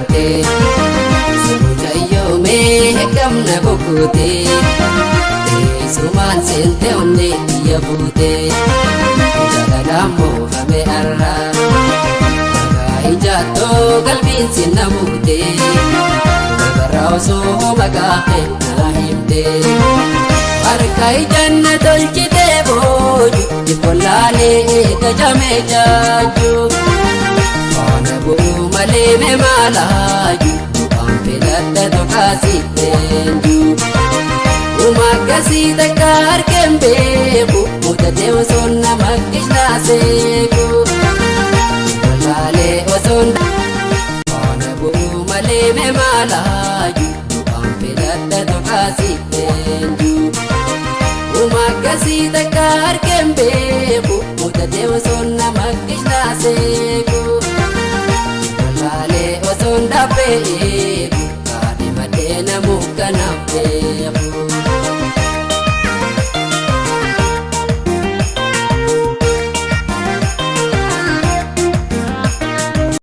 Marate Sabujayo me Kamna Bokute Suman Sente Onde Yabute Jagadamo Hame Arra Jato Galbin Sinamute Barauso Magape Nahimte Arkai Jannatul Chitebo Nikolale Gajame Jaju Anabu Maleme Malaju Ampelata Tokasitenju Umakasi Takar Kembe Mutadeo Sonna Makishna Seku Nikolale Oson Anabu Maleme Malaju Ampelata Tokasitenju Umakasi Takar Kembe Mutadeo Sonna Makishna Seku